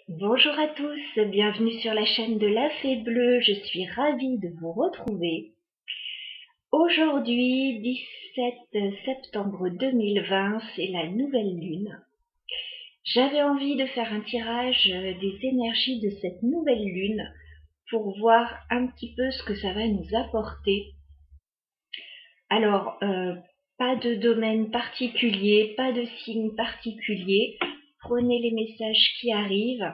Bonjour à tous, bienvenue sur la chaîne de la Fée Bleue, je suis ravie de vous retrouver. Aujourd'hui, 17 septembre 2020, c'est la nouvelle lune. J'avais envie de faire un tirage des énergies de cette nouvelle lune pour voir un petit peu ce que ça va nous apporter. Alors, pas de domaine particulier, pas de signe particulier, prenez les messages qui arrivent.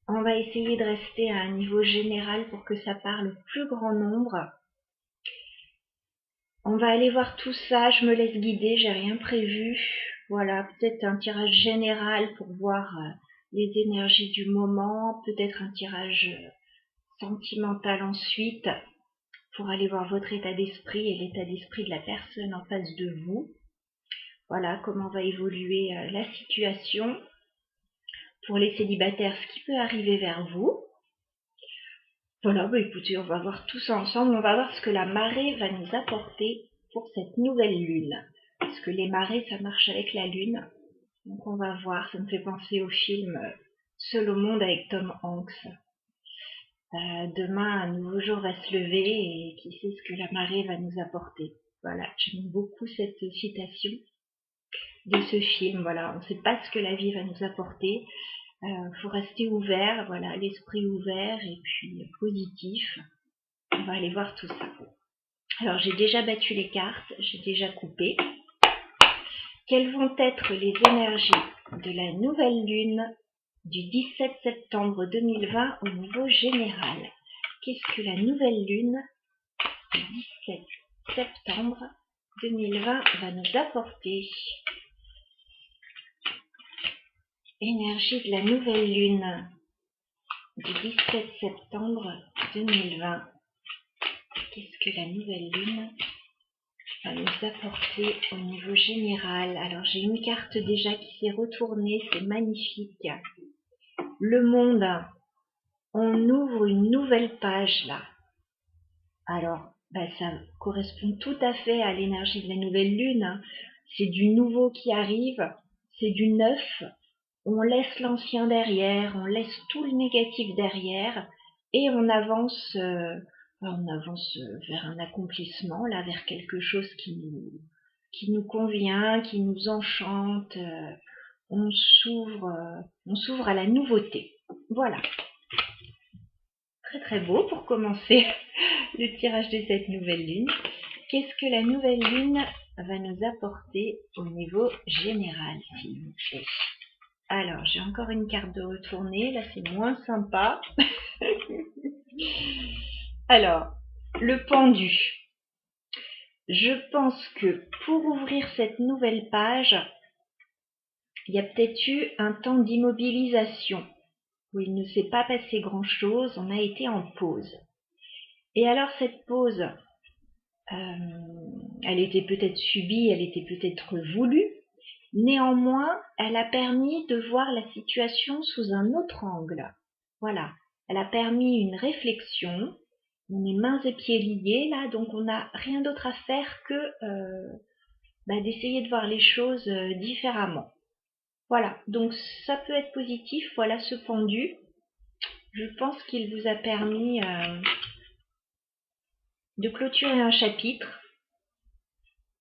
On va essayer de rester à un niveau général pour que ça parle au plus grand nombre. On va aller voir tout ça, je me laisse guider, j'ai rien prévu. Voilà, peut-être un tirage général pour voir les énergies du moment, peut-être un tirage sentimental ensuite, pour aller voir votre état d'esprit et l'état d'esprit de la personne en face de vous. Voilà, comment va évoluer la situation. Pour les célibataires, ce qui peut arriver vers vous. Voilà, bah écoutez, on va voir tout ça ensemble. On va voir ce que la marée va nous apporter pour cette nouvelle lune. Parce que les marées, ça marche avec la lune. Donc on va voir, ça me fait penser au film Seul au monde avec Tom Hanks. Demain, un nouveau jour va se lever et qui sait ce que la marée va nous apporter. Voilà, j'aime beaucoup cette citation de ce film. Voilà, on ne sait pas ce que la vie va nous apporter. Faut rester ouvert, voilà, l'esprit ouvert et puis positif. On va aller voir tout ça. Alors j'ai déjà battu les cartes, j'ai déjà coupé. Quelles vont être les énergies de la nouvelle lune du 17 septembre 2020 au niveau général? Qu'est-ce que la nouvelle lune du 17 septembre 2020 va nous apporter? Énergie de la nouvelle lune du 17 septembre 2020. Qu'est-ce que la nouvelle lune va nous apporter au niveau général? Alors j'ai une carte déjà qui s'est retournée, c'est magnifique. Le monde, on ouvre une nouvelle page là. Alors ça correspond tout à fait à l'énergie de la nouvelle lune. C'est du nouveau qui arrive, c'est du neuf. On laisse l'ancien derrière, on laisse tout le négatif derrière et on avance vers un accomplissement, là, vers quelque chose qui nous convient, qui nous enchante. On s'ouvre à la nouveauté. Voilà. Très très beau pour commencer le tirage de cette nouvelle lune. Qu'est-ce que la nouvelle lune va nous apporter au niveau général, s'il vous plaît? Alors, j'ai encore une carte de retournée. Là, c'est moins sympa. Alors, le pendu. Je pense que pour ouvrir cette nouvelle page, il y a peut-être eu un temps d'immobilisation où il ne s'est pas passé grand-chose. On a été en pause. Et alors, cette pause, elle était peut-être subie, elle était peut-être voulue. Néanmoins, elle a permis de voir la situation sous un autre angle. Voilà, elle a permis une réflexion. On est mains et pieds liés là, donc on n'a rien d'autre à faire que d'essayer de voir les choses différemment. Voilà, donc ça peut être positif. Voilà ce pendu. Je pense qu'il vous a permis de clôturer un chapitre,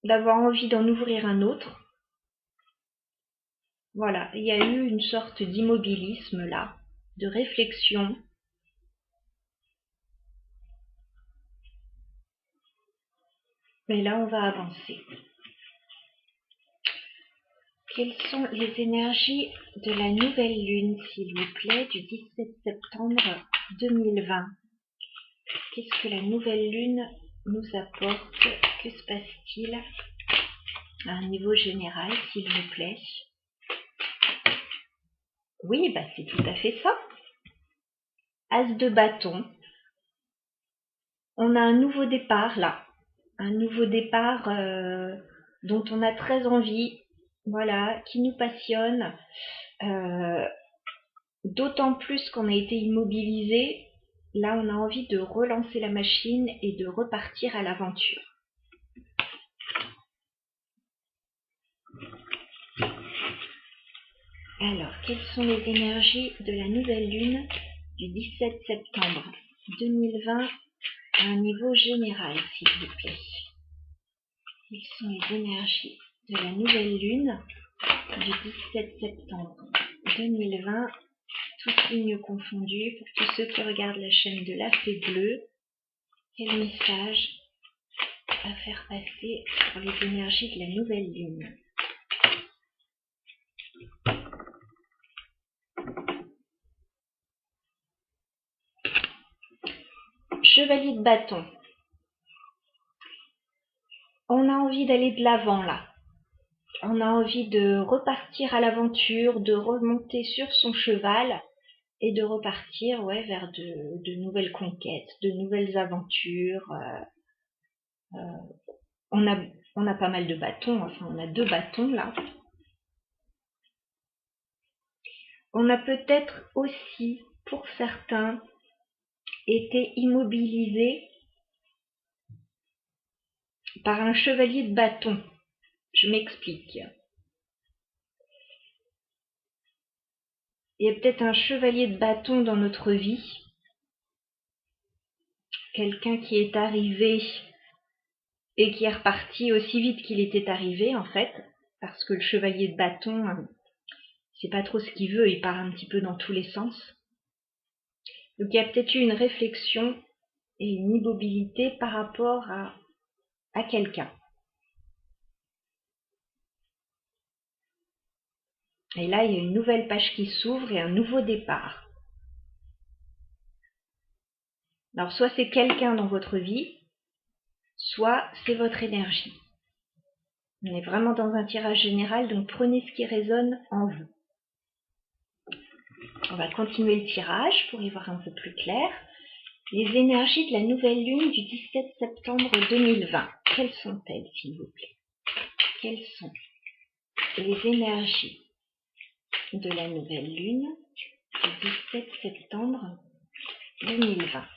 d'avoir envie d'en ouvrir un autre. Voilà, il y a eu une sorte d'immobilisme là, de réflexion. Mais là, on va avancer. Quelles sont les énergies de la nouvelle lune, s'il vous plaît, du 17 septembre 2020? Qu'est-ce que la nouvelle lune nous apporte? Que se passe-t-il à un niveau général, s'il vous plaît? Oui, c'est tout à fait ça. As de bâton. On a un nouveau départ là. Un nouveau départ dont on a très envie. Voilà, qui nous passionne. D'autant plus qu'on a été immobilisé. Là, on a envie de relancer la machine et de repartir à l'aventure. Alors, quelles sont les énergies de la nouvelle lune du 17 septembre 2020 à un niveau général, s'il vous plaît? Quelles sont les énergies de la nouvelle lune du 17 septembre 2020, tous signes confondus, pour tous ceux qui regardent la chaîne de la Fée Bleue? Quel message à faire passer pour les énergies de la nouvelle lune? Chevalier de bâton. On a envie d'aller de l'avant là. On a envie de repartir à l'aventure, de remonter sur son cheval et de repartir vers de nouvelles conquêtes, de nouvelles aventures. On a pas mal de bâtons, enfin on a 2 bâtons là. On a peut-être aussi, pour certains, été immobilisés par un chevalier de bâton. Je m'explique. Il y a peut-être un chevalier de bâton dans notre vie, quelqu'un qui est arrivé et qui est reparti aussi vite qu'il était arrivé en fait, parce que le chevalier de bâton, c'est pas trop ce qu'il veut, il part un petit peu dans tous les sens. Donc il y a peut-être eu une réflexion et une immobilité par rapport à quelqu'un. Et là, il y a une nouvelle page qui s'ouvre et un nouveau départ. Alors, soit c'est quelqu'un dans votre vie, soit c'est votre énergie. On est vraiment dans un tirage général, donc prenez ce qui résonne en vous. On va continuer le tirage pour y voir un peu plus clair. Les énergies de la nouvelle lune du 17 septembre 2020. Quelles sont-elles, s'il vous plaît? Quelles sont les énergies de la nouvelle lune du 17 septembre 2020?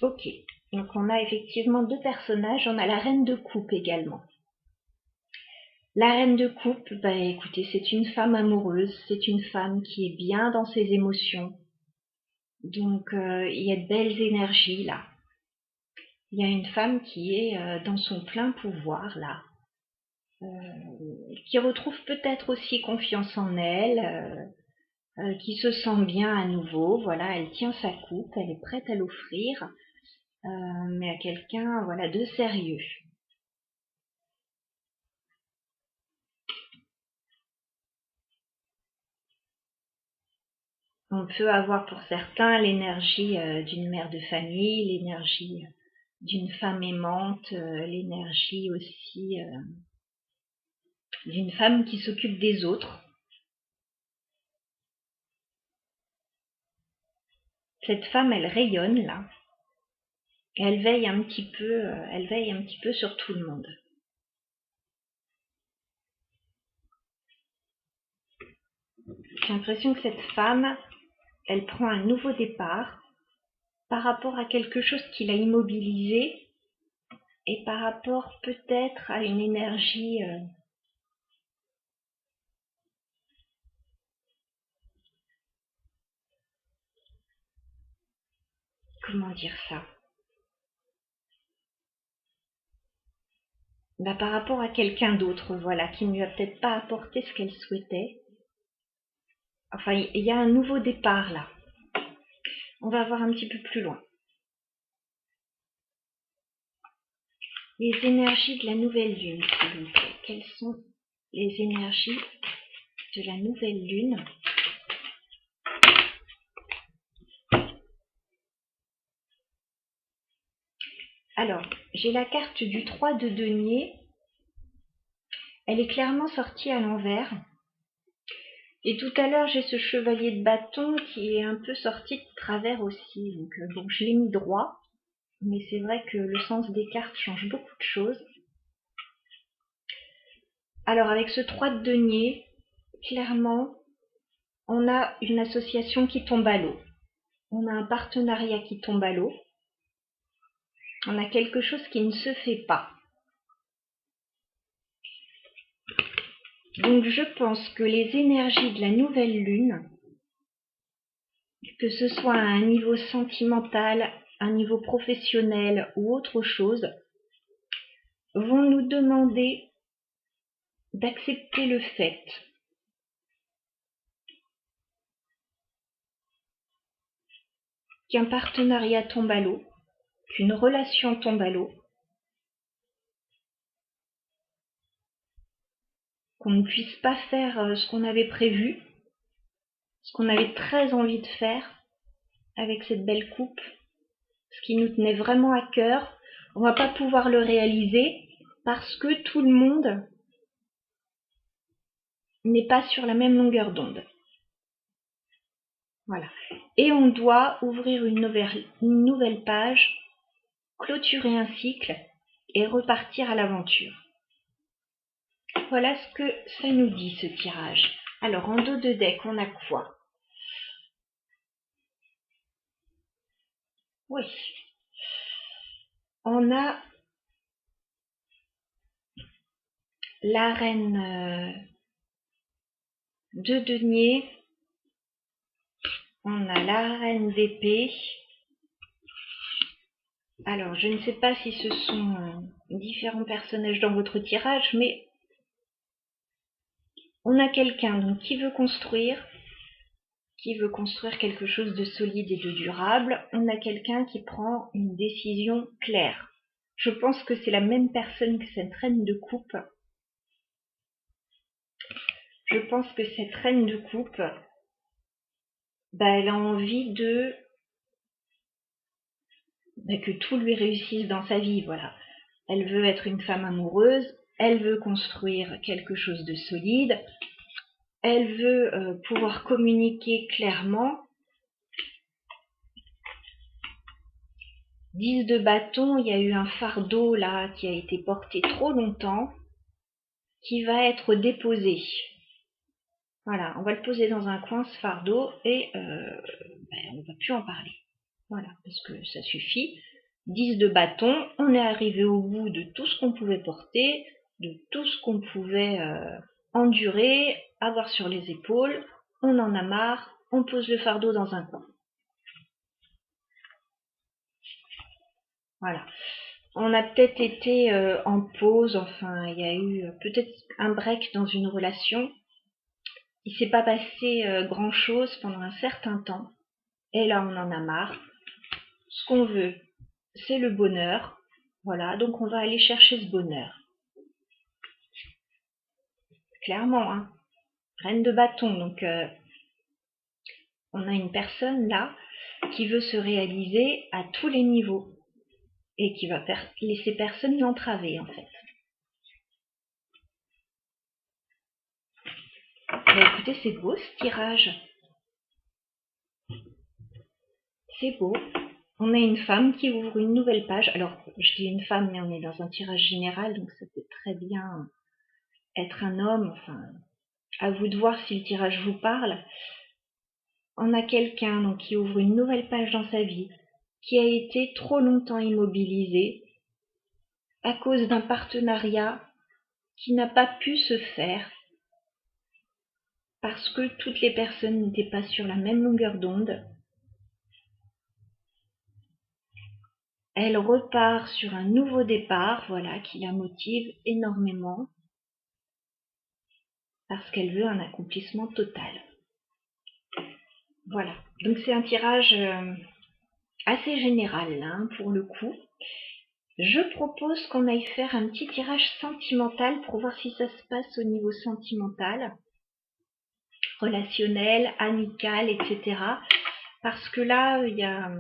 Ok, donc on a effectivement 2 personnages. On a la reine de coupe également. La reine de coupe, écoutez, c'est une femme amoureuse, c'est une femme qui est bien dans ses émotions. Donc il y a de belles énergies là. Il y a une femme qui est dans son plein pouvoir là, qui retrouve peut-être aussi confiance en elle, qui se sent bien à nouveau. Voilà, elle tient sa coupe, elle est prête à l'offrir, mais à quelqu'un de sérieux. On peut avoir pour certains l'énergie d'une mère de famille, l'énergie d'une femme aimante, l'énergie aussi d'une femme qui s'occupe des autres. Cette femme, elle rayonne là. Elle veille un petit peu sur tout le monde. J'ai l'impression que cette femme, elle prend un nouveau départ par rapport à quelque chose qui l'a immobilisée et par rapport peut-être à une énergie comment dire ça? Par rapport à quelqu'un d'autre, qui ne lui a peut-être pas apporté ce qu'elle souhaitait. Enfin, il y a un nouveau départ là. On va voir un petit peu plus loin. Les énergies de la nouvelle lune, s'il vous plaît. Quelles sont les énergies de la nouvelle lune? Alors, j'ai la carte du 3 de denier. Elle est clairement sortie à l'envers. Et tout à l'heure, j'ai ce chevalier de bâton qui est un peu sorti de travers aussi. Donc, je l'ai mis droit. Mais c'est vrai que le sens des cartes change beaucoup de choses. Alors, avec ce 3 de denier, clairement, on a une association qui tombe à l'eau. On a un partenariat qui tombe à l'eau. On a quelque chose qui ne se fait pas. Donc je pense que les énergies de la nouvelle lune, que ce soit à un niveau sentimental, un niveau professionnel ou autre chose, vont nous demander d'accepter le fait qu'un partenariat tombe à l'eau, qu'une relation tombe à l'eau, qu'on ne puisse pas faire ce qu'on avait prévu, ce qu'on avait très envie de faire avec cette belle coupe, ce qui nous tenait vraiment à cœur. On va pas pouvoir le réaliser parce que tout le monde n'est pas sur la même longueur d'onde. Voilà. Et on doit ouvrir une nouvelle page, clôturer un cycle et repartir à l'aventure. Voilà ce que ça nous dit, ce tirage. Alors, en dos de deck, on a quoi? Oui. On a la reine de denier. On a la reine d'épée. Alors, je ne sais pas si ce sont différents personnages dans votre tirage, mais on a quelqu'un donc qui veut construire quelque chose de solide et de durable. On a quelqu'un qui prend une décision claire. Je pense que c'est la même personne que cette reine de coupe. Je pense que cette reine de coupe, elle a envie que tout lui réussisse dans sa vie, voilà. Elle veut être une femme amoureuse, elle veut construire quelque chose de solide, elle veut pouvoir communiquer clairement. 10 de bâton, il y a eu un fardeau là qui a été porté trop longtemps, qui va être déposé. Voilà, on va le poser dans un coin ce fardeau et on ne va plus en parler. Voilà, parce que ça suffit. 10 de bâton, on est arrivé au bout de tout ce qu'on pouvait porter, de tout ce qu'on pouvait endurer, avoir sur les épaules. On en a marre, on pose le fardeau dans un coin. Voilà. On a peut-être été en pause, enfin, il y a eu peut-être un break dans une relation. Il s'est pas passé grand-chose pendant un certain temps. Et là, on en a marre. Ce qu'on veut, c'est le bonheur. Voilà, donc on va aller chercher ce bonheur. Clairement, hein. Reine de bâton, donc on a une personne là qui veut se réaliser à tous les niveaux et qui va laisser personne l'entraver en fait. Écoutez, c'est beau ce tirage. C'est beau. On a une femme qui ouvre une nouvelle page. Alors, je dis une femme, mais on est dans un tirage général, donc ça peut très bien être un homme. Enfin, à vous de voir si le tirage vous parle. On a quelqu'un donc qui ouvre une nouvelle page dans sa vie, qui a été trop longtemps immobilisé à cause d'un partenariat qui n'a pas pu se faire parce que toutes les personnes n'étaient pas sur la même longueur d'onde. Elle repart sur un nouveau départ, voilà, qui la motive énormément parce qu'elle veut un accomplissement total. Voilà, donc c'est un tirage assez général hein, pour le coup. Je propose qu'on aille faire un petit tirage sentimental pour voir si ça se passe au niveau sentimental, relationnel, amical, etc. Parce que là, il y a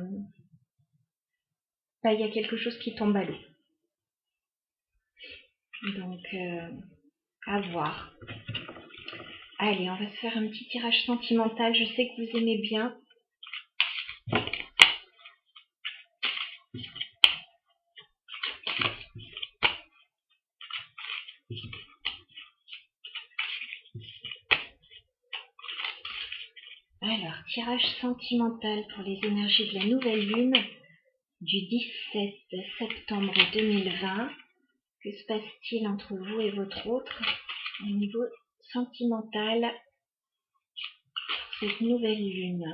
quelque chose qui tombe à l'eau. Donc, à voir. Allez, on va se faire un petit tirage sentimental. Je sais que vous aimez bien. Alors, tirage sentimental pour les énergies de la nouvelle lune du 17 septembre 2020. Que se passe-t-il entre vous et votre autre au niveau sentimental pour cette nouvelle lune.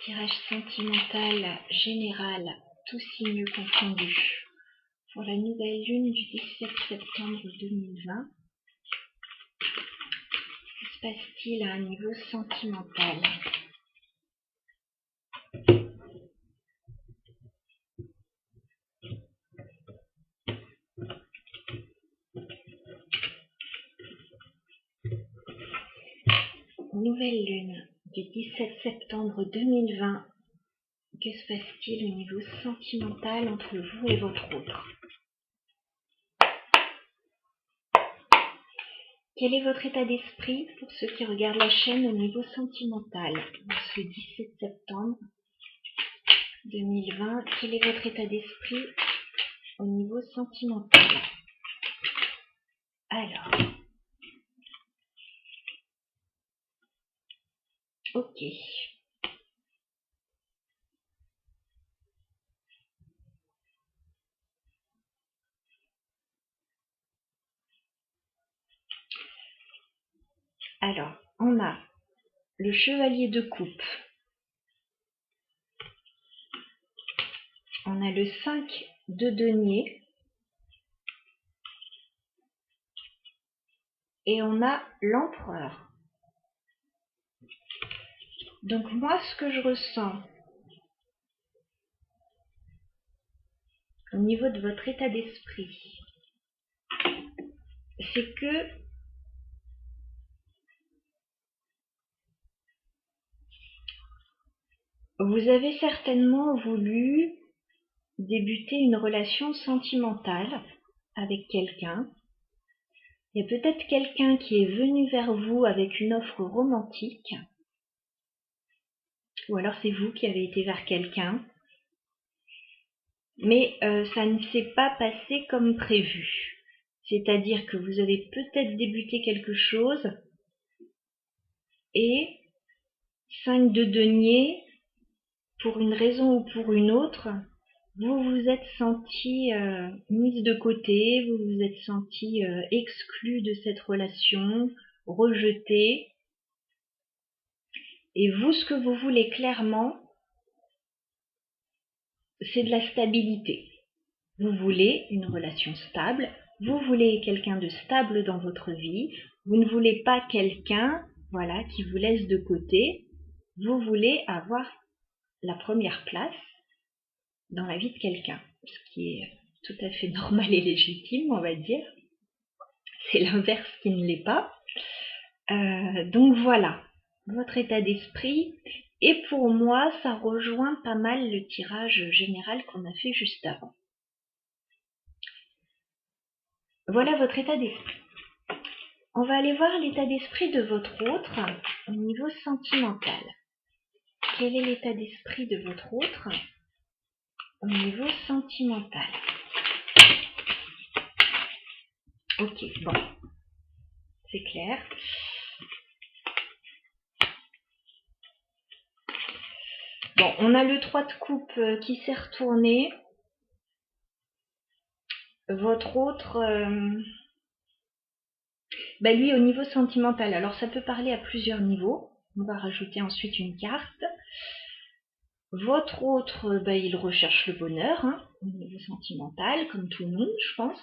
Tirage sentimental général, tous signes confondus. Pour la nouvelle lune du 17 septembre 2020, que se passe-t-il à un niveau sentimental? Nouvelle lune du 17 septembre 2020, que se passe-t-il au niveau sentimental entre vous et votre autre? Quel est votre état d'esprit pour ceux qui regardent la chaîne au niveau sentimental? Ce 17 septembre 2020, quel est votre état d'esprit au niveau sentimental? Alors, ok. Alors, on a le chevalier de coupe. On a le 5 de denier. Et on a l'empereur. Donc moi, ce que je ressens au niveau de votre état d'esprit, c'est que vous avez certainement voulu débuter une relation sentimentale avec quelqu'un. Il y a peut-être quelqu'un qui est venu vers vous avec une offre romantique, ou alors c'est vous qui avez été vers quelqu'un, mais ça ne s'est pas passé comme prévu. C'est-à-dire que vous avez peut-être débuté quelque chose et 5 de denier, pour une raison ou pour une autre, vous vous êtes senti mise de côté, vous vous êtes senti exclu de cette relation, rejeté. Et vous, ce que vous voulez clairement, c'est de la stabilité. Vous voulez une relation stable, vous voulez quelqu'un de stable dans votre vie, vous ne voulez pas quelqu'un, voilà, qui vous laisse de côté, vous voulez avoir la première place dans la vie de quelqu'un, ce qui est tout à fait normal et légitime, on va dire. C'est l'inverse qui ne l'est pas. Donc voilà, votre état d'esprit. Et pour moi, ça rejoint pas mal le tirage général qu'on a fait juste avant. Voilà votre état d'esprit. On va aller voir l'état d'esprit de votre autre au niveau sentimental. Quel est l'état d'esprit de votre autre au niveau sentimental? Ok, bon, c'est clair. Bon, on a le 3 de coupe qui s'est retourné. Votre autre, lui au niveau sentimental, alors ça peut parler à plusieurs niveaux. On va rajouter ensuite une carte. Votre autre, il recherche le bonheur au niveau sentimental, comme tout le monde, je pense.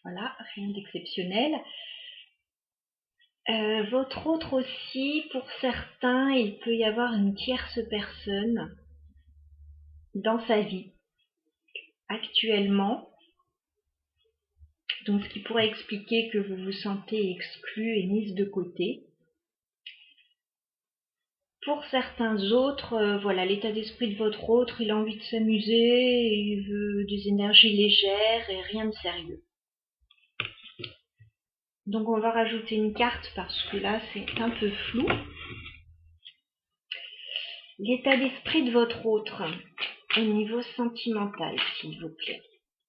Voilà, rien d'exceptionnel. Votre autre aussi, pour certains, il peut y avoir une tierce personne dans sa vie actuellement. Donc, ce qui pourrait expliquer que vous vous sentez exclu et mise de côté. Pour certains autres, voilà, l'état d'esprit de votre autre, il a envie de s'amuser, il veut des énergies légères et rien de sérieux. Donc on va rajouter une carte parce que là c'est un peu flou. L'état d'esprit de votre autre au niveau sentimental, s'il vous plaît.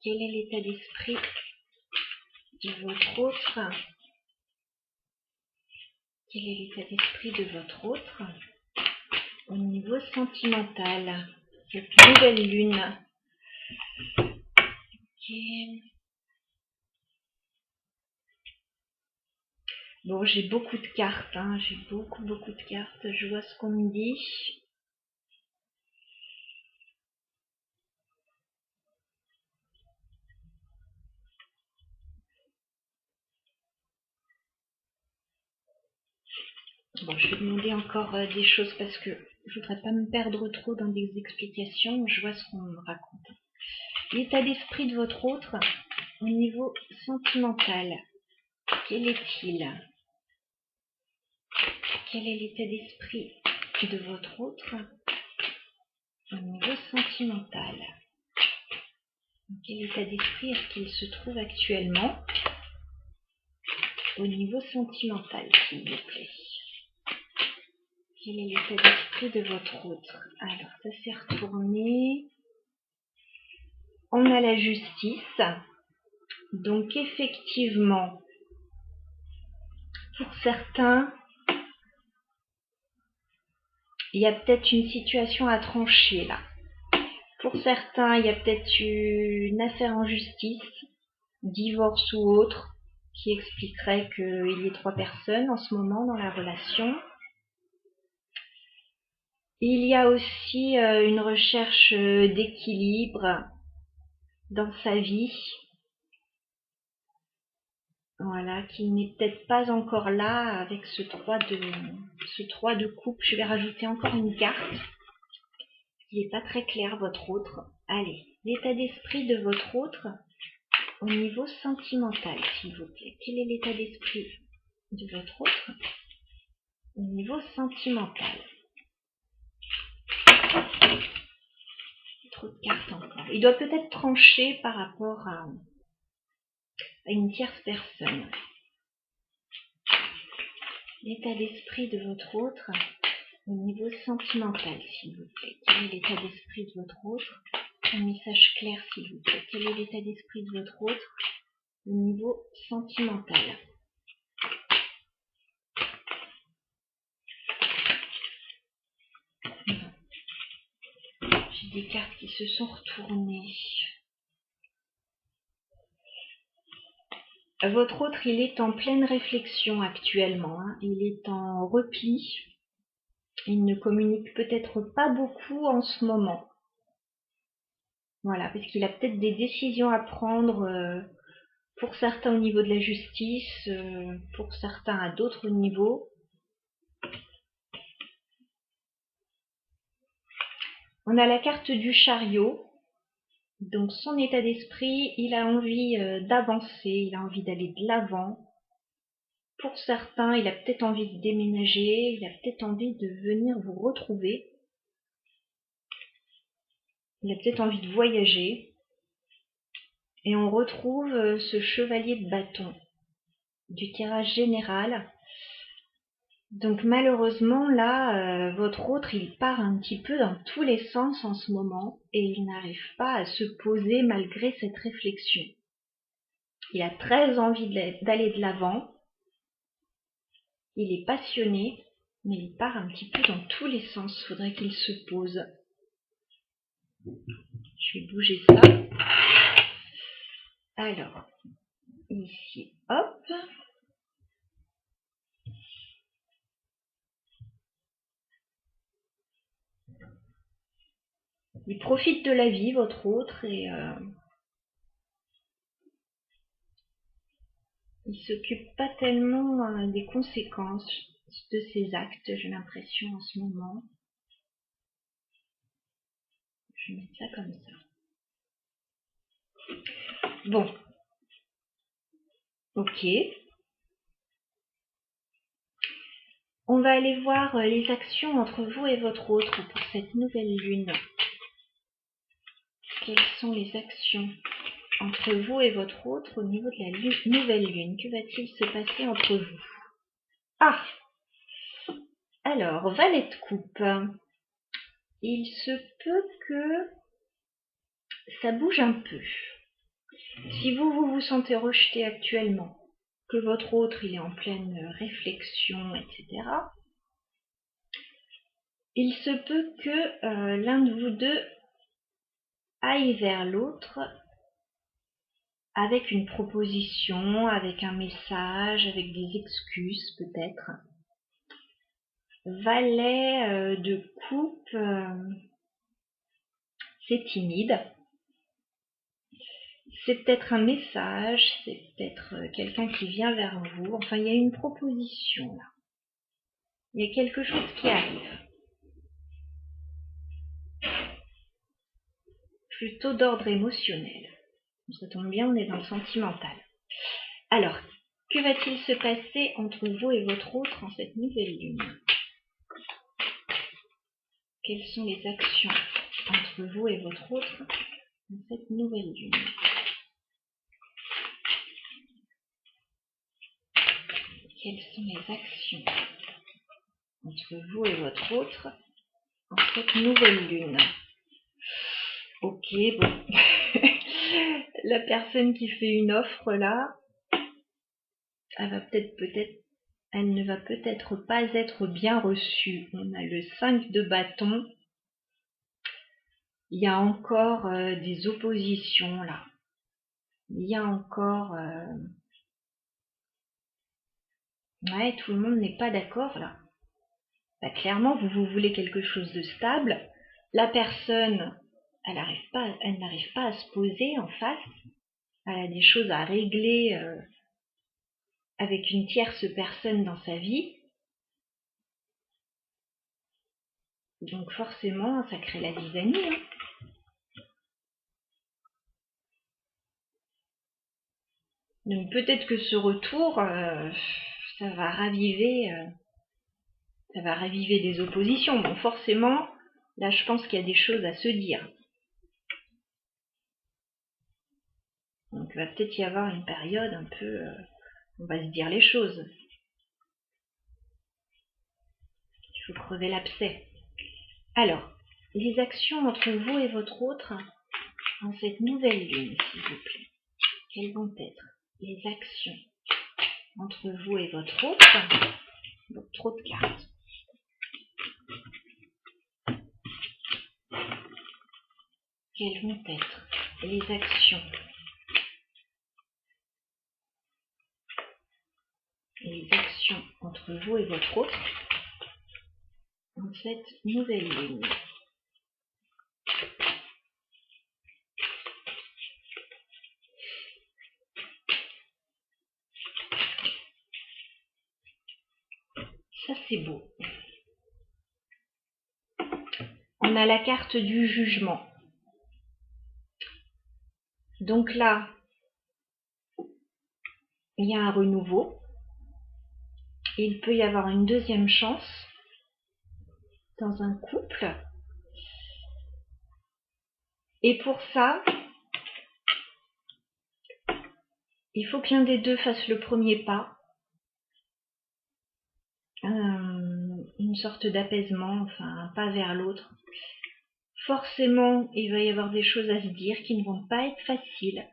Quel est l'état d'esprit de votre autre? Quel est l'état d'esprit de votre autre au niveau sentimental? Cette nouvelle lune Bon, j'ai beaucoup de cartes, hein. J'ai beaucoup de cartes. Je vois ce qu'on me dit. Bon, je vais demander encore des choses parce que je voudrais pas me perdre trop dans des explications. Je vois ce qu'on me raconte. L'état d'esprit de votre autre au niveau sentimental, quel est-il? Quel est l'état d'esprit de votre autre au niveau sentimental? Dans quel état d'esprit est-ce qu'il se trouve actuellement au niveau sentimental, s'il vous plaît? Quel est l'état d'esprit de votre autre? Alors, ça s'est retourné. On a la justice. Donc, effectivement, pour certains, il y a peut-être une situation à trancher là. Pour certains, il y a peut-être une affaire en justice, divorce ou autre, qui expliquerait qu'il y ait 3 personnes en ce moment dans la relation. Il y a aussi une recherche d'équilibre dans sa vie. Voilà, qui n'est peut-être pas encore là avec ce 3 de coupe. Je vais rajouter encore une carte. Il n'est pas très clair, votre autre. Allez, l'état d'esprit de votre autre au niveau sentimental, s'il vous plaît. Quel est l'état d'esprit de votre autre au niveau sentimental? Trop de cartes encore. Il doit peut-être trancher par rapport à une tierce personne. L'état d'esprit de votre autre au niveau sentimental, s'il vous plaît. Quel est l'état d'esprit de votre autre? Un message clair, s'il vous plaît. Quel est l'état d'esprit de votre autre au niveau sentimental? J'ai des cartes qui se sont retournées. Votre autre, il est en pleine réflexion actuellement. Hein. Il est en repli. Il ne communique peut-être pas beaucoup en ce moment. Voilà, parce qu'il a peut-être des décisions à prendre pour certains au niveau de la justice, pour certains à d'autres niveaux. On a la carte du chariot. Donc son état d'esprit, il a envie d'avancer, il a envie d'aller de l'avant. Pour certains, il a peut-être envie de déménager, il a peut-être envie de venir vous retrouver. Il a peut-être envie de voyager. Et on retrouve ce chevalier de bâton du tirage général. Donc malheureusement, là, votre autre, il part un petit peu dans tous les sens en ce moment et il n'arrive pas à se poser malgré cette réflexion. Il a très envie d'aller de l'avant. Il est passionné, mais il part un petit peu dans tous les sens. Il faudrait qu'il se pose. Je vais bouger ça. Alors, ici, hop. Il profite de la vie, votre autre, et il s'occupe pas tellement des conséquences de ses actes, j'ai l'impression, en ce moment. Je vais mettre ça comme ça. Bon. Ok. On va aller voir les actions entre vous et votre autre pour cette nouvelle lune. Quelles sont les actions entre vous et votre autre au niveau de la nouvelle lune? Que va-t-il se passer entre vous? Ah! Alors, valet de coupe. Il se peut que ça bouge un peu. Si vous vous sentez rejeté actuellement, que votre autre il est en pleine réflexion, etc., il se peut que l'un de vous deux aille vers l'autre avec une proposition, avec un message, avec des excuses peut-être. Valet de coupe, c'est timide. C'est peut-être un message, c'est peut-être quelqu'un qui vient vers vous. Enfin, il y a une proposition là. Il y a quelque chose qui arrive. Plutôt d'ordre émotionnel. Ça tombe bien, on est dans le sentimental. Alors, que va-t-il se passer entre vous et votre autre en cette nouvelle lune? Quelles sont les actions entre vous et votre autre dans cette nouvelle lune? Quelles sont les actions entre vous et votre autre en cette nouvelle lune? Ok, bon. La personne qui fait une offre là, elle ne va peut-être pas être bien reçue. On a le 5 de bâton. Il y a encore des oppositions là. Il y a encore... Ouais, tout le monde n'est pas d'accord là. Bah, clairement, vous voulez quelque chose de stable. La personne, elle n'arrive pas à se poser en face. Elle a des choses à régler avec une tierce personne dans sa vie. Donc forcément, ça crée la zizanie. Hein. Donc peut-être que ce retour, ça va raviver des oppositions. Bon, forcément, là, je pense qu'il y a des choses à se dire. Donc il va peut-être y avoir une période un peu... on va se dire les choses. Il faut crever l'abcès. Alors, les actions entre vous et votre autre en cette nouvelle lune, s'il vous plaît. Quelles vont être les actions entre vous et votre autre? Donc, trop de cartes. Quelles vont être les actions entre vous et votre autre en cette nouvelle lune? Ça, c'est beau. On a la carte du jugement. Donc là, il y a un renouveau. Il peut y avoir une deuxième chance dans un couple. Et pour ça, il faut que l'un des deux fasse le premier pas. Une sorte d'apaisement, enfin un pas vers l'autre. Forcément, il va y avoir des choses à se dire qui ne vont pas être faciles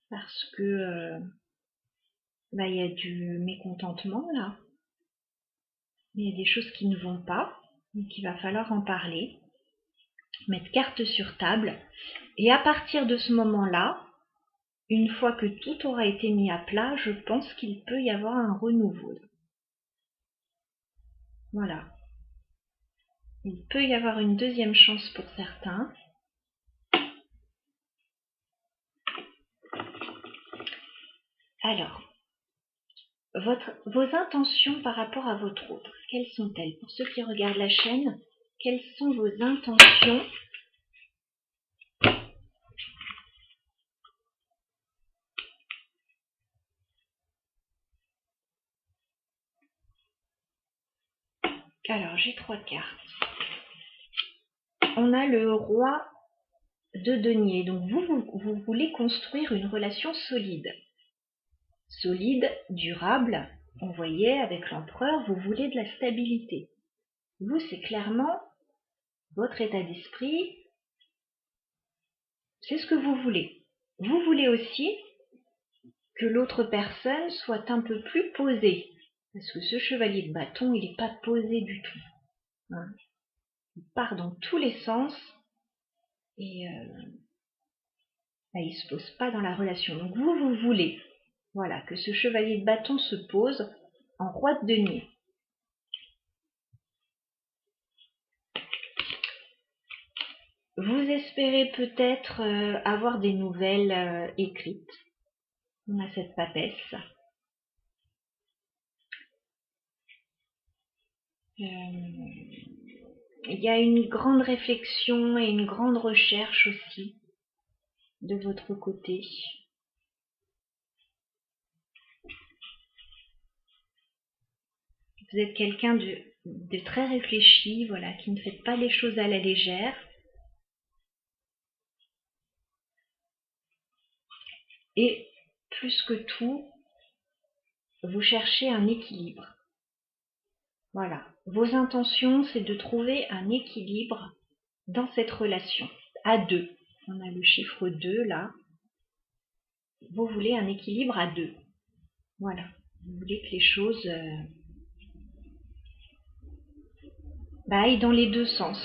parce que il y a du mécontentement là. Il y a des choses qui ne vont pas, donc il va falloir en parler, mettre carte sur table. Et à partir de ce moment-là, une fois que tout aura été mis à plat, je pense qu'il peut y avoir un renouveau. Voilà. Il peut y avoir une deuxième chance pour certains. Alors, vos intentions par rapport à votre autre, quelles sont-elles? Pour ceux qui regardent la chaîne, quelles sont vos intentions ? Alors, j'ai 3 cartes. On a le roi de denier. Donc, vous voulez construire une relation solide. Solide, durable. On voyait avec l'empereur, vous voulez de la stabilité. Vous, c'est clairement votre état d'esprit. C'est ce que vous voulez. Vous voulez aussi que l'autre personne soit un peu plus posée. Parce que ce chevalier de bâton, il n'est pas posé du tout. Hein. Il part dans tous les sens. Et Là, il ne se pose pas dans la relation. Donc vous voulez, voilà, que ce chevalier de bâton se pose en roi de denier. Vous espérez peut-être avoir des nouvelles écrites. On a cette papesse. Il y a une grande réflexion et une grande recherche aussi de votre côté. Vous êtes quelqu'un de très réfléchi, voilà, qui ne fait pas les choses à la légère. Et plus que tout, vous cherchez un équilibre. Voilà. Vos intentions, c'est de trouver un équilibre dans cette relation, à deux. On a le chiffre 2 là. Vous voulez un équilibre à deux. Voilà. Vous voulez que les choses aillent dans les deux sens.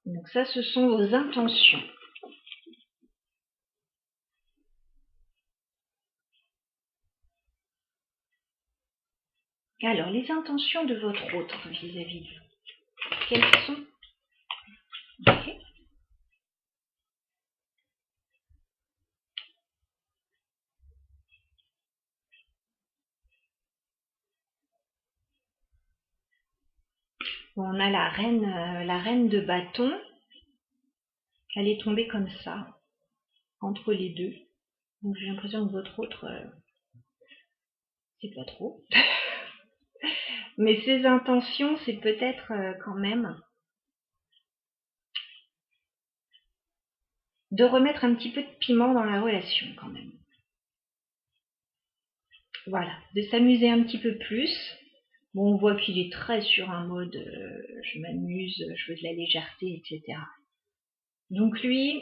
Donc ça, ce sont vos intentions. Alors, les intentions de votre autre vis-à-vis de vous, quelles sont? Okay. Bon, on a la reine de bâton. Elle est tombée comme ça, entre les deux. Donc j'ai l'impression que votre autre, c'est pas trop. Mais ses intentions, c'est peut-être quand même de remettre un petit peu de piment dans la relation quand même. Voilà, de s'amuser un petit peu plus. Bon, on voit qu'il est très sur un mode je m'amuse, je veux de la légèreté, etc. Donc lui,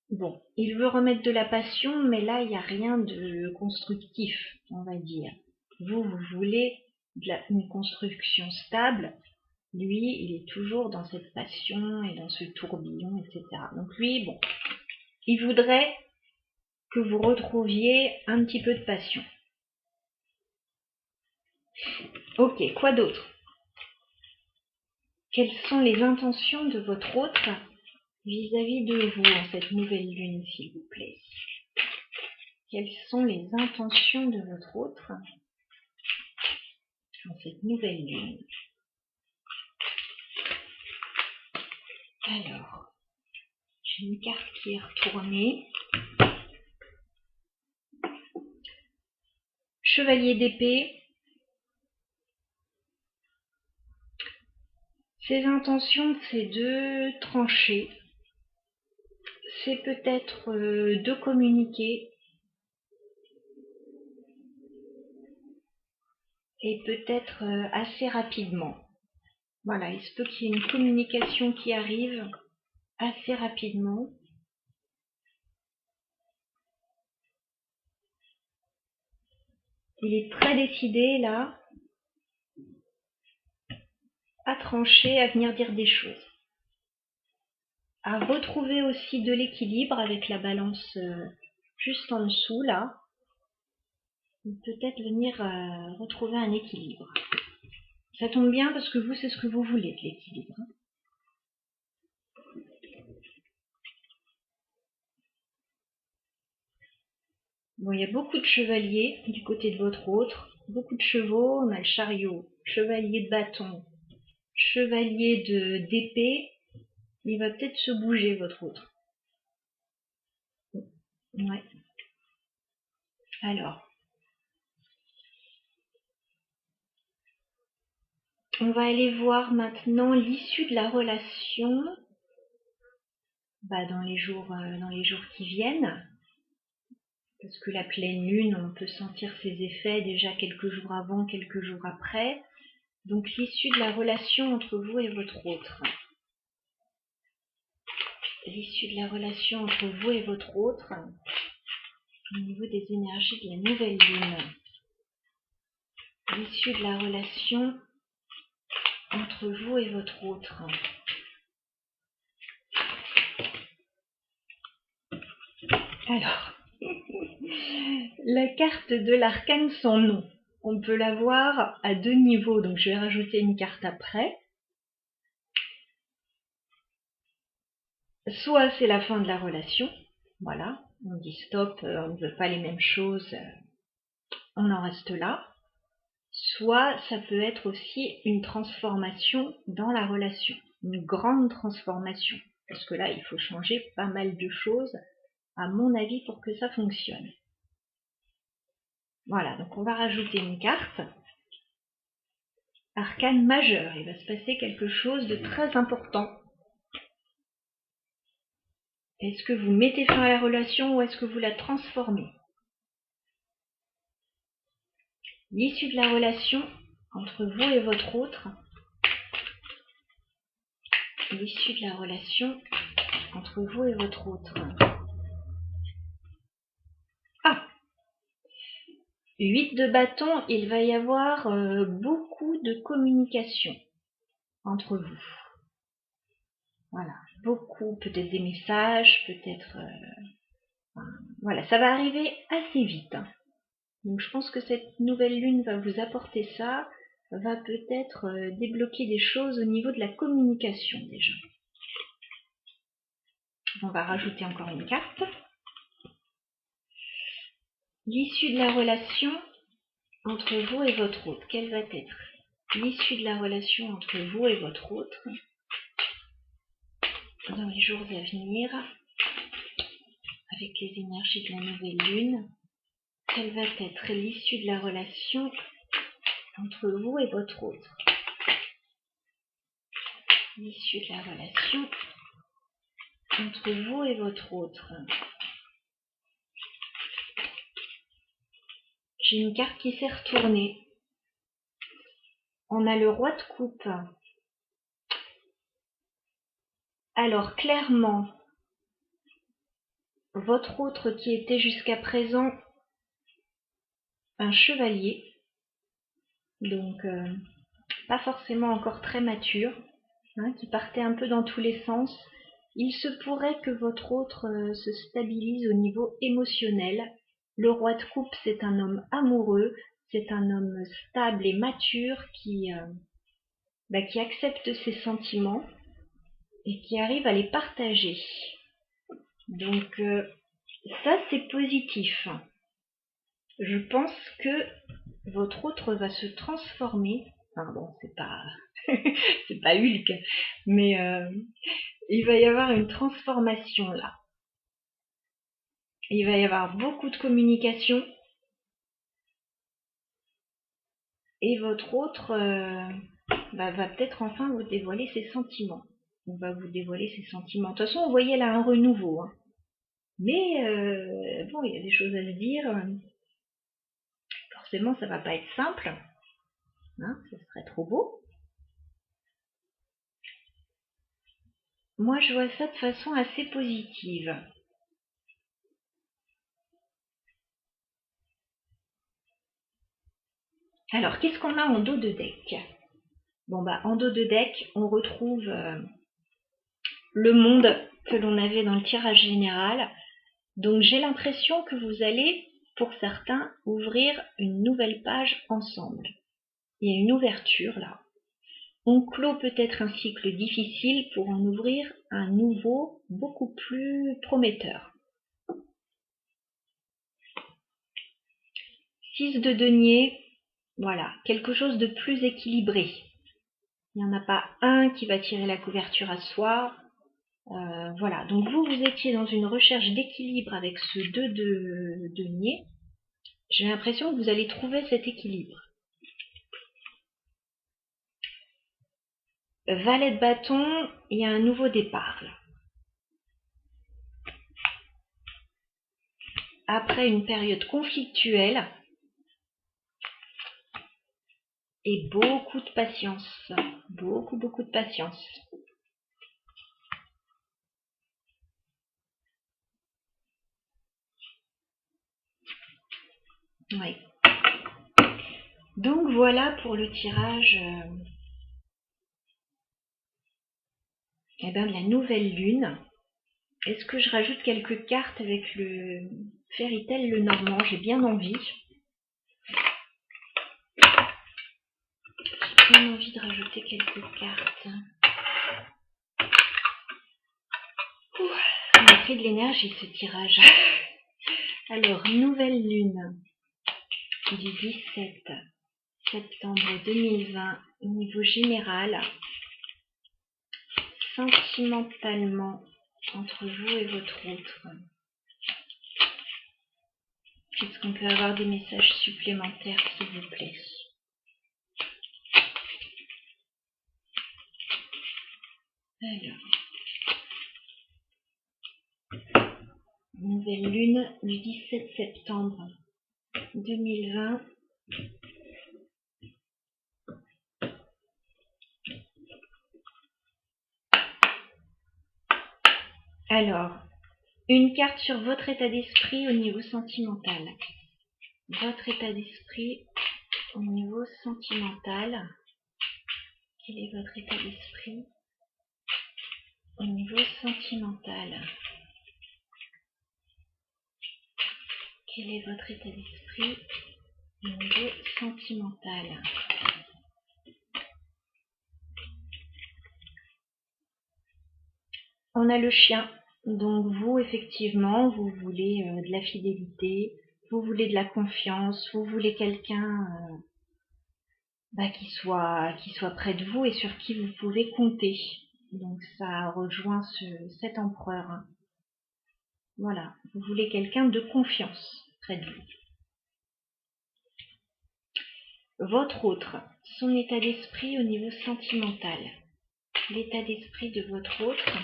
bon, il veut remettre de la passion, mais là, il n'y a rien de constructif, on va dire. Vous voulez une construction stable. Lui, il est toujours dans cette passion et dans ce tourbillon, etc. Donc lui, bon, il voudrait que vous retrouviez un petit peu de passion. Ok, quoi d'autre? Quelles sont les intentions de votre autre vis-à-vis de vous en cette nouvelle lune, s'il vous plaît? Quelles sont les intentions de votre autre en cette nouvelle lune? Alors, j'ai une carte qui est retournée. Chevalier d'épée. Ses intentions, c'est de trancher. C'est peut-être de communiquer. Et peut-être assez rapidement. Voilà, il se peut qu'il y ait une communication qui arrive assez rapidement. Il est très décidé là à trancher, à venir dire des choses. À retrouver aussi de l'équilibre avec la balance juste en dessous là. Peut-être venir retrouver un équilibre. Ça tombe bien parce que vous, c'est ce que vous voulez, de l'équilibre. Bon, il y a beaucoup de chevaliers du côté de votre autre. Beaucoup de chevaux, on a le chariot, chevalier de bâton, chevalier d'épée. Il va peut-être se bouger, votre autre. Ouais. Alors. On va aller voir maintenant l'issue de la relation dans les jours qui viennent. Parce que la pleine lune, on peut sentir ses effets déjà quelques jours avant, quelques jours après. Donc l'issue de la relation entre vous et votre autre. L'issue de la relation entre vous et votre autre au niveau des énergies de la nouvelle lune. L'issue de la relation entre vous et votre autre. Alors, la carte de l'arcane sans nom. On peut la voir à 2 niveaux, donc je vais rajouter une carte après. Soit c'est la fin de la relation, voilà, on dit stop, on ne veut pas les mêmes choses, on en reste là. Soit ça peut être aussi une transformation dans la relation, une grande transformation, parce que là il faut changer pas mal de choses, à mon avis, pour que ça fonctionne. Voilà, donc on va rajouter une carte. Arcane majeur, il va se passer quelque chose de très important. Est-ce que vous mettez fin à la relation ou est-ce que vous la transformez? L'issue de la relation entre vous et votre autre. L'issue de la relation entre vous et votre autre. Ah! 8 de bâton, il va y avoir beaucoup de communication entre vous. Voilà, beaucoup, peut-être des messages, peut-être... voilà, ça va arriver assez vite. Donc je pense que cette nouvelle lune va vous apporter ça, va peut-être débloquer des choses au niveau de la communication déjà. On va rajouter encore une carte. L'issue de la relation entre vous et votre autre, quelle va être l'issue de la relation entre vous et votre autre dans les jours à venir, avec les énergies de la nouvelle lune? Quelle va être l'issue de la relation entre vous et votre autre? L'issue de la relation entre vous et votre autre. J'ai une carte qui s'est retournée. On a le roi de coupe. Alors clairement, votre autre qui était jusqu'à présent un chevalier, donc pas forcément encore très mature, hein, qui partait un peu dans tous les sens, il se pourrait que votre autre se stabilise au niveau émotionnel. Le roi de coupe, c'est un homme amoureux, c'est un homme stable et mature qui accepte ses sentiments et qui arrive à les partager. Donc ça, c'est positif. Je pense que votre autre va se transformer. Pardon, c'est pas c'est pas Hulk, mais il va y avoir une transformation là. Il va y avoir beaucoup de communication et votre autre va peut-être enfin vous dévoiler ses sentiments. On va vous dévoiler ses sentiments. De toute façon, vous voyez là un renouveau. Hein. Mais bon, il y a des choses à se dire. Forcément, ça va pas être simple. Hein, ce serait trop beau. Moi, je vois ça de façon assez positive. Alors, qu'est-ce qu'on a en dos de deck? Bon, en dos de deck, on retrouve le monde que l'on avait dans le tirage général. Donc, j'ai l'impression que vous allez, pour certains, ouvrir une nouvelle page ensemble. Il y a une ouverture là. On clôt peut-être un cycle difficile pour en ouvrir un nouveau, beaucoup plus prometteur. 6 de denier, voilà, quelque chose de plus équilibré. Il n'y en a pas un qui va tirer la couverture à soi. Voilà, donc vous étiez dans une recherche d'équilibre avec ce 2 de denier. J'ai l'impression que vous allez trouver cet équilibre. Valet de bâton, il y a un nouveau départ là. Après une période conflictuelle et beaucoup de patience, beaucoup de patience. Oui. Donc voilà pour le tirage Eh bien, de la nouvelle lune. Est-ce que je rajoute quelques cartes avec le Fairy Tail le Normand? J'ai bien envie. J'ai bien envie de rajouter quelques cartes. Il m'a pris de l'énergie ce tirage. Alors, nouvelle lune du 17 septembre 2020, au niveau général, sentimentalement, entre vous et votre autre. Est-ce qu'on peut avoir des messages supplémentaires, s'il vous plaît? Alors, nouvelle lune du 17 septembre 2020. Alors, une carte sur votre état d'esprit au niveau sentimental. Votre état d'esprit au niveau sentimental. Quel est votre état d'esprit au niveau sentimental? Quel est votre état d'esprit au niveau sentimental? On a le chien. Donc vous, effectivement, vous voulez de la fidélité, vous voulez de la confiance, vous voulez quelqu'un qui soit près de vous et sur qui vous pouvez compter. Donc ça rejoint cet empereur. Voilà, vous voulez quelqu'un de confiance près de vous. Votre autre, son état d'esprit au niveau sentimental. L'état d'esprit de votre autre.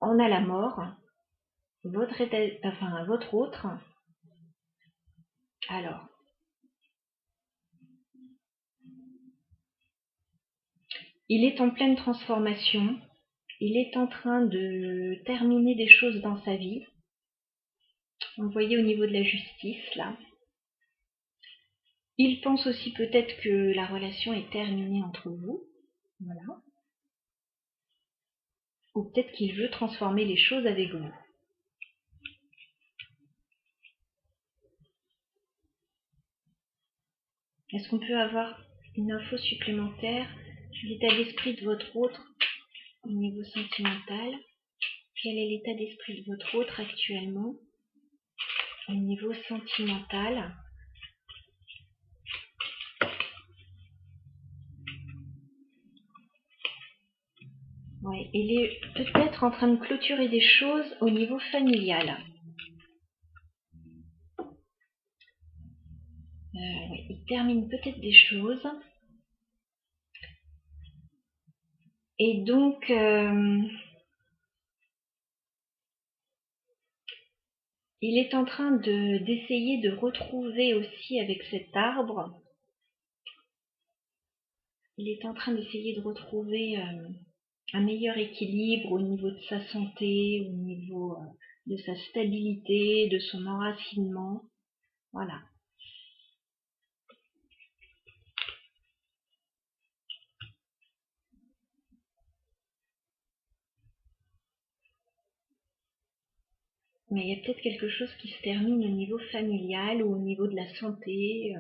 On a la mort. Votre autre. Alors, il est en pleine transformation. Il est en train de terminer des choses dans sa vie. Vous voyez au niveau de la justice, là. Il pense aussi peut-être que la relation est terminée entre vous. Voilà. Ou peut-être qu'il veut transformer les choses avec vous. Est-ce qu'on peut avoir une info supplémentaire sur l'état d'esprit de votre autre au niveau sentimental? Quel est l'état d'esprit de votre autre actuellement au niveau sentimental? Ouais, il est peut-être en train de clôturer des choses au niveau familial. Ouais, il termine peut-être des choses. Et donc, il est en train d'essayer de retrouver aussi avec cet arbre, il est en train d'essayer de retrouver un meilleur équilibre au niveau de sa santé, au niveau de sa stabilité, de son enracinement. Voilà. Mais il y a peut-être quelque chose qui se termine au niveau familial ou au niveau de la santé.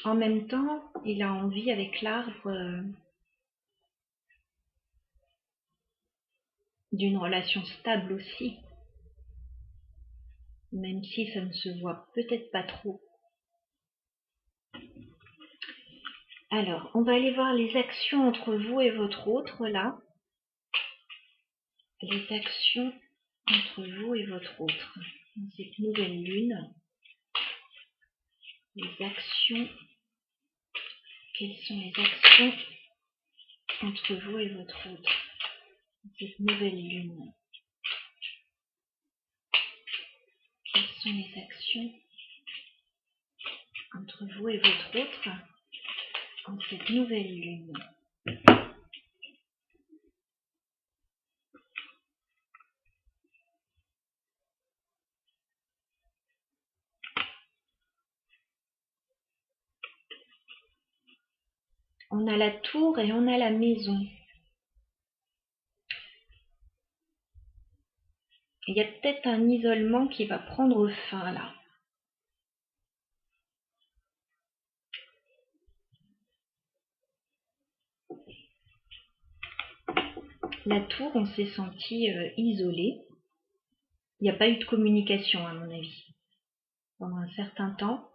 En même temps, il a envie avec l'arbre d'une relation stable aussi. Même si ça ne se voit peut-être pas trop. Alors, on va aller voir les actions entre vous et votre autre, là. Les actions entre vous et votre autre. Dans cette nouvelle lune. Les actions. Quelles sont les actions entre vous et votre autre? Dans cette nouvelle lune. Quelles sont les actions entre vous et votre autre dans cette nouvelle lune? On a la tour et on a la maison. Il y a peut-être un isolement qui va prendre fin là. La tour, on s'est senti isolé. Il n'y a pas eu de communication à mon avis pendant un certain temps.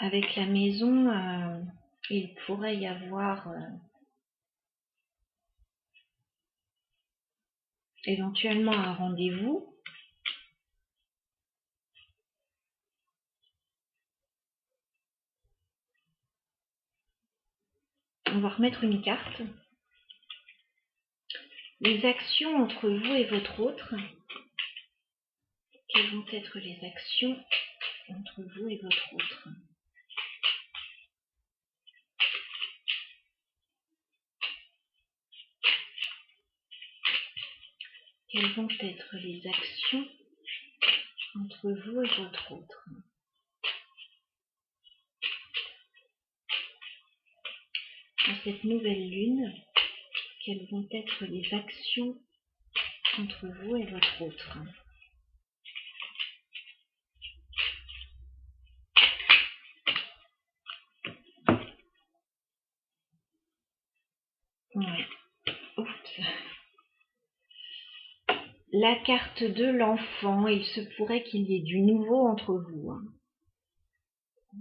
Avec la maison, il pourrait y avoir éventuellement un rendez-vous. On va remettre une carte. Les actions entre vous et votre autre. Quelles vont être les actions entre vous et votre autre? Quelles vont être les actions entre vous et votre autre? Dans cette nouvelle lune, quelles vont être les actions entre vous et votre autre? Ouais. Oups. La carte de l'enfant, il se pourrait qu'il y ait du nouveau entre vous.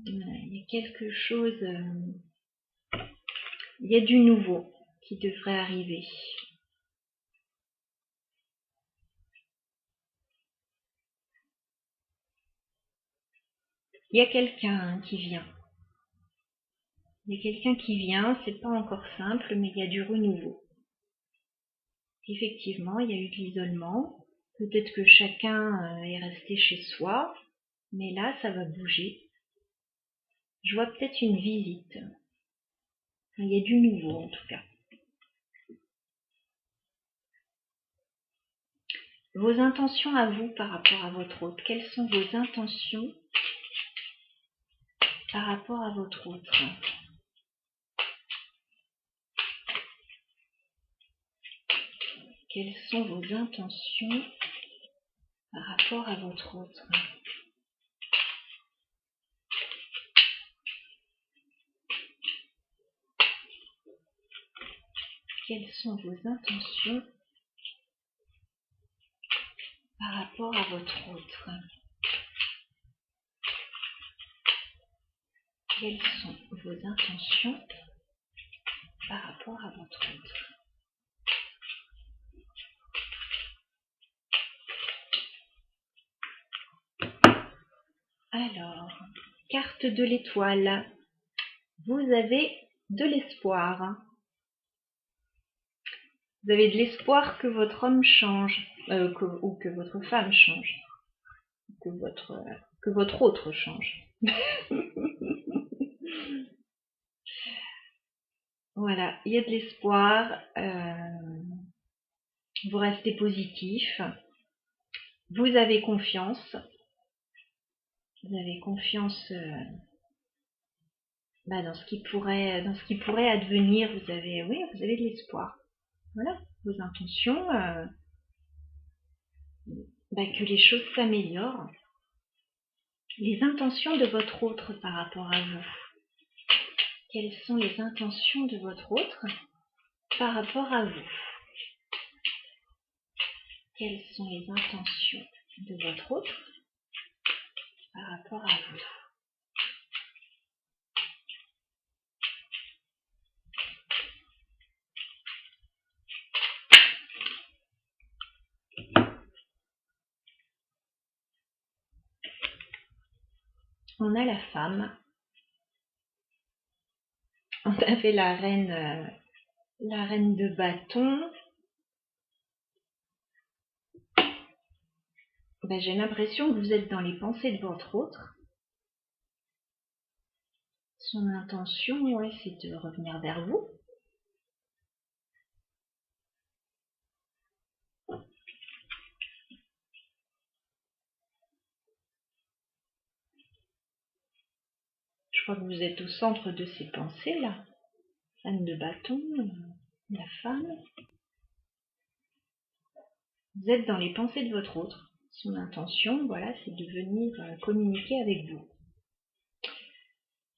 Il y a quelque chose, il y a du nouveau qui devrait arriver. Il y a quelqu'un qui vient. Il y a quelqu'un qui vient, c'est pas encore simple, mais il y a du renouveau. Effectivement, il y a eu de l'isolement. Peut-être que chacun est resté chez soi, mais là, ça va bouger. Je vois peut-être une visite. Il y a du nouveau, en tout cas. Vos intentions à vous par rapport à votre autre. Quelles sont vos intentions par rapport à votre autre? Quelles sont vos intentions par rapport à votre autre? Quelles sont vos intentions par rapport à votre autre? Quelles sont vos intentions par rapport à votre autre? Alors, carte de l'étoile. Vous avez de l'espoir. Vous avez de l'espoir que votre homme change, ou que votre femme change, que votre autre change. Voilà, il y a de l'espoir. Vous restez positif. Vous avez confiance. Vous avez confiance dans ce qui pourrait advenir. Vous avez de l'espoir. Voilà, vos intentions, que les choses s'améliorent. Les intentions de votre autre par rapport à vous. Quelles sont les intentions de votre autre par rapport à vous? Quelles sont les intentions de votre autre par rapport à vous? On a la femme. On avait la reine de bâton. J'ai l'impression que vous êtes dans les pensées de votre autre. Son intention, c'est de revenir vers vous. crois que vous êtes au centre de ces pensées-là. Reine de bâton, la femme. Vous êtes dans les pensées de votre autre. Son intention, voilà, c'est de venir communiquer avec vous.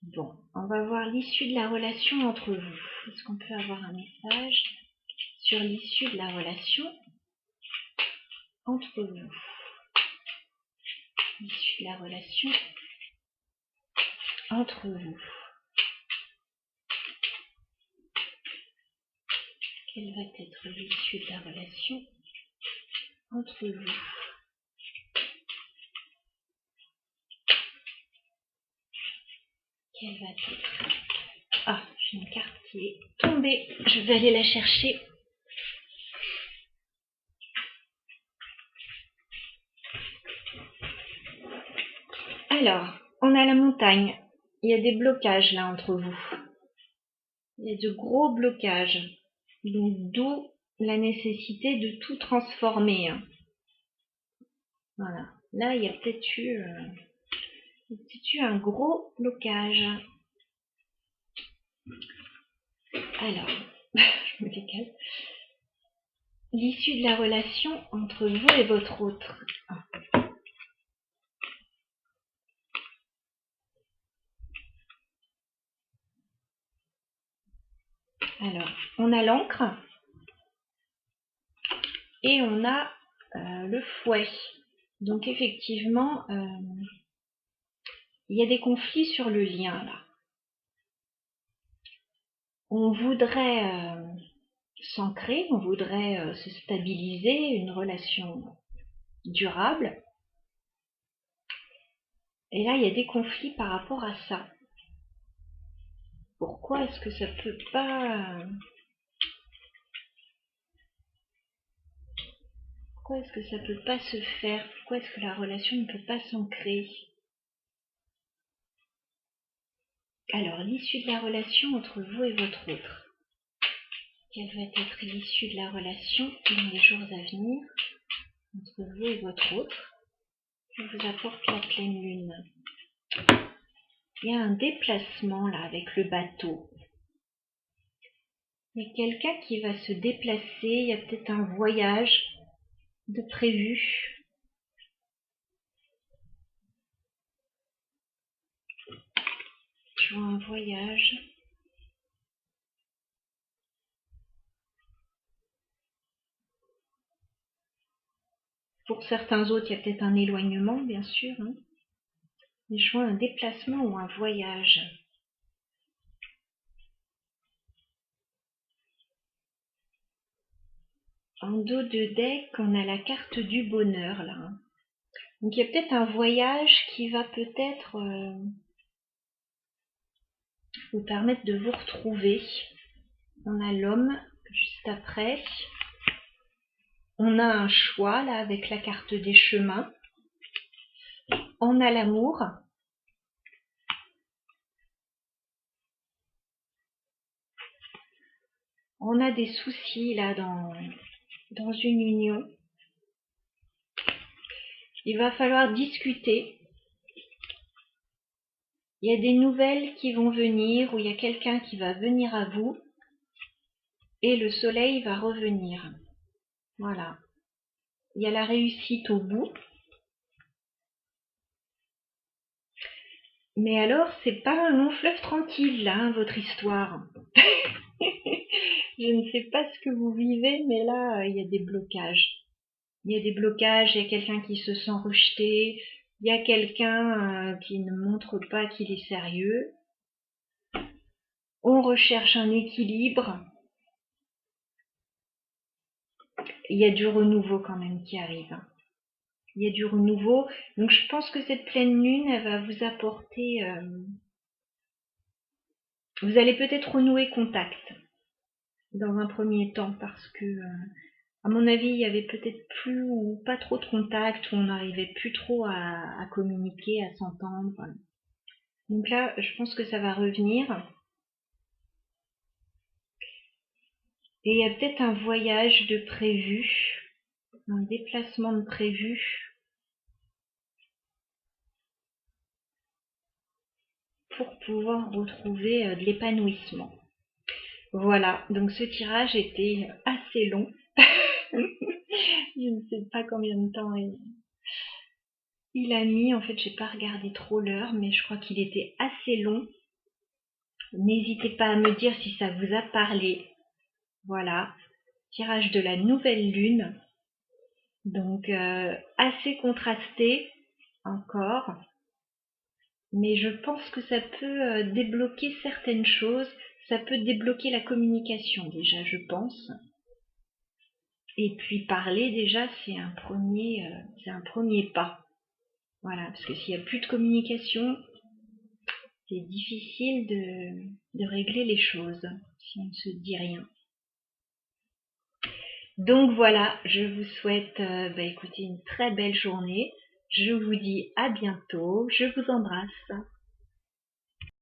Bon, on va voir l'issue de la relation entre vous. Est-ce qu'on peut avoir un message sur l'issue de la relation entre vous? L'issue de la relation entre vous. Quelle va être l'issue de la relation entre vous? Quelle va être... Ah, j'ai une carte qui est tombée. Je vais aller la chercher. Alors, on a la montagne. Il y a des blocages là entre vous. Il y a de gros blocages. Donc, d'où la nécessité de tout transformer. Voilà. Là, il y a peut-être eu un gros blocage. Alors, je me décale. L'issue de la relation entre vous et votre autre. Alors, on a l'encre et on a le fouet. Donc effectivement, il y a des conflits sur le lien là. On voudrait s'ancrer, on voudrait se stabiliser, une relation durable. Et là, il y a des conflits par rapport à ça. Pourquoi est-ce que ça peut pas... Pourquoi est-ce que ça peut pas se faire? Pourquoi est-ce que la relation ne peut pas s'ancrer? Alors, l'issue de la relation entre vous et votre autre. Quelle va être l'issue de la relation dans les jours à venir entre vous et votre autre? Je vous apporte la pleine lune. Il y a un déplacement là avec le bateau. Il y a quelqu'un qui va se déplacer. Il y a peut-être un voyage de prévu. Je vois un voyage. Pour certains autres, il y a peut-être un éloignement, bien sûr. Mais je vois un déplacement ou un voyage. En dos de deck, on a la carte du bonheur, là. Donc, il y a peut-être un voyage qui va peut-être vous permettre de vous retrouver. On a l'homme juste après. On a un choix, là, avec la carte des chemins. On a l'amour. On a des soucis, là, dans une union. Il va falloir discuter. Il y a des nouvelles qui vont venir, ou il y a quelqu'un qui va venir à vous, et le soleil va revenir. Voilà. Il y a la réussite au bout. Mais alors, c'est pas un long fleuve tranquille, là, votre histoire. Je ne sais pas ce que vous vivez, mais là, il y a des blocages. Il y a des blocages, il y a quelqu'un qui se sent rejeté, il y a quelqu'un qui ne montre pas qu'il est sérieux. On recherche un équilibre. Il y a du renouveau quand même qui arrive. Il y a du renouveau. Donc je pense que cette pleine lune, elle va vous apporter... vous allez peut-être renouer contact dans un premier temps parce que, à mon avis, il y avait peut-être plus ou pas trop de contact, où on n'arrivait plus trop à communiquer, à s'entendre. Donc là, je pense que ça va revenir. Et il y a peut-être un voyage de prévu, un déplacement de prévu pour pouvoir retrouver de l'épanouissement. Voilà, donc ce tirage était assez long. Je ne sais pas combien de temps il a mis. En fait, j'ai pas regardé trop l'heure, mais je crois qu'il était assez long. N'hésitez pas à me dire si ça vous a parlé. Voilà, tirage de la nouvelle lune. Donc assez contrasté encore. Mais je pense que ça peut débloquer certaines choses. Ça peut débloquer la communication déjà, je pense. Et puis parler déjà, c'est un premier pas. Voilà, parce que s'il n'y a plus de communication, c'est difficile de régler les choses si on ne se dit rien. Donc voilà, je vous souhaite écoutez, une très belle journée. Je vous dis à bientôt. Je vous embrasse.